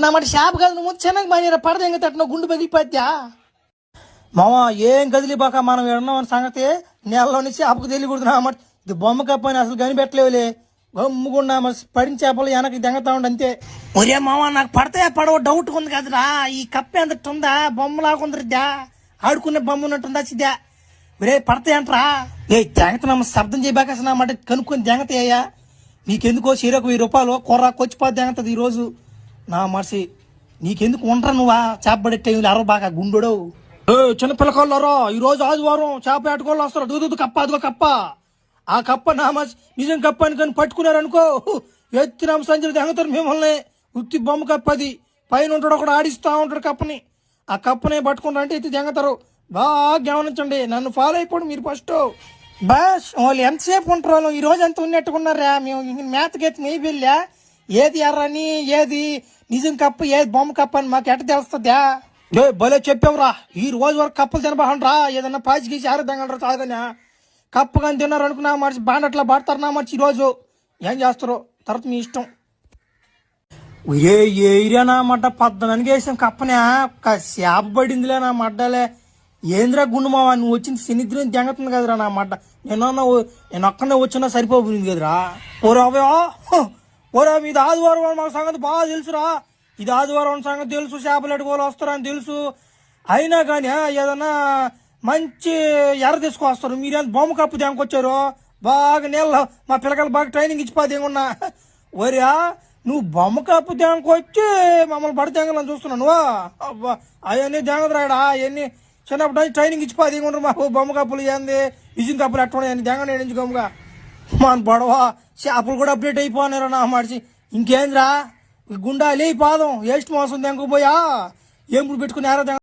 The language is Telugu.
నా మాట షాప్ కాదు నువ్వు చిన్నగా బాగా పడద ఇంకా తట్టిన గుండు పగిలిపోద్దా మామ ఏం కదిలిపోక మనం విన్నామని సంగతి నెలలో నుంచి షాపుకు తెలియకూడదు నా మాట ఇది బొమ్మ కప్ప అని అసలు కనిపెట్టలేవులే గమ్ముకుండా మరి పడిన చేపలు వెనక్కి దెంగతా ఉండి అంతే ఒరే మామ నాకు పడతాయా పడవ డౌట్ ఉంది కదరా ఈ కప్ప ఎంత ఉందా బొమ్మలాగుందిద్దా ఆడుకునే బొమ్మ ఉన్నట్టుందా సిద్దా ఒరే పడతాయంట్రా ఏ దెంగతనమ్మ శబ్దం చేయబాక అసలు నా మాట కనుక్కొని దెంగతాయ్యా నీకెందుకో చీరకు 1000 రూపాయలు కూర కొచ్చిపోతే దెంగతుంది ఈరోజు నా మనిషి నీకెందుకు ఉండరా నువ్వా చేప పడే అరవ బాగా గుండెడు చిన్న పిల్లకాళ్ళరా ఈరోజు ఆదివారం చేప వేటకోళ్ళు వస్తారు దూదు కప్ప అదిగో కప్ప ఆ కప్ప నా మనిషి నిజం కప్ప అని కానీ పట్టుకున్నారనుకో ఎత్తినామ సంజలు దెంగతారు మిమ్మల్ని ఉత్తి బొమ్మ కప్ప అది పైన ఉంటాడు ఒకడు ఆడిస్తూ ఉంటాడు కప్పని ఆ కప్పనే పట్టుకుంటారంటే ఎత్తి దెంగతారు బాగా గమనించండి నన్ను ఫాలో అయిపోండి మీరు ఫస్ట్ బస్ వాళ్ళు ఎంతసేపు ఉంటారు వాళ్ళు ఈ రోజు ఎంత ఉన్నట్టుకున్నారా మేము మేతకెత్తి నెయ్యి వెళ్ళా ఏది ఎర్రని ఏది నిజం కప్ప ఏది బొమ్మ కప్ప అని మాకు ఎట్ట తెలుస్తుందా ఏ భలే చెప్పావురా ఈ రోజు వరకు కప్పలు తినబాకండ్రా ఏదన్నా పాచి గీసి ఆరదంగండ్రా చాలని కప్ప కానీ తిన్నారు అనుకున్నా మనిషి బాండట్లా పడతారు నా మనిషి ఈరోజు ఏం చేస్తారో తర్వాత మీ ఇష్టం ఏ ఏరియానా మడ్డ 14 వేసాం కప్పనే చేప పడిందిలే నా మడ్డలే ఏంద్రా గుండు మావా నువ్వు వచ్చింది శనిద్రం దెంగతుంది కదరా నా మడ్డ నేను ఒక్కనే వచ్చినా సరిపోయింది కదరా ఓరా ఇది ఆదివారం మాకు సంగతి బాగా తెలుసురా ఇది ఆదివారం సంగతి తెలుసు చేపలు ఎట్టుకోవాలి వస్తారని తెలుసు అయినా కానీ ఏదన్నా మంచి ఎర్ర తీసుకొస్తారు మీరేం బొమ్మ కప్పు దెంకొచ్చారు బాగా నీళ్ళ మా పిల్లకాయలు బాగా ట్రైనింగ్ ఇచ్చిపోతే ఏమన్నా ఒరియా నువ్వు బొమ్మ కప్పు దెంకొచ్చి మమ్మల్ని బడి దెంగలని చూస్తున్నావు అబ్బా అవన్నీ దెంగదురాడా అవన్నీ చిన్నప్పుడు ట్రైనింగ్ ఇచ్చిపోతే ఏమన్నారు మాకు బొమ్మ కప్పులు ఏంది విజింగ్ కప్పులు ఎట్టున్నాయి అని దెంగ నేడించుకోముగా మన బడవ చేపలు కూడా అప్డేట్ అయిపోయినారా నా మనిషి ఇంకేంద్రా గుండా లే పాదం ఏస్ట్ మోసం దెంగపోయా ఏం పెట్టుకుని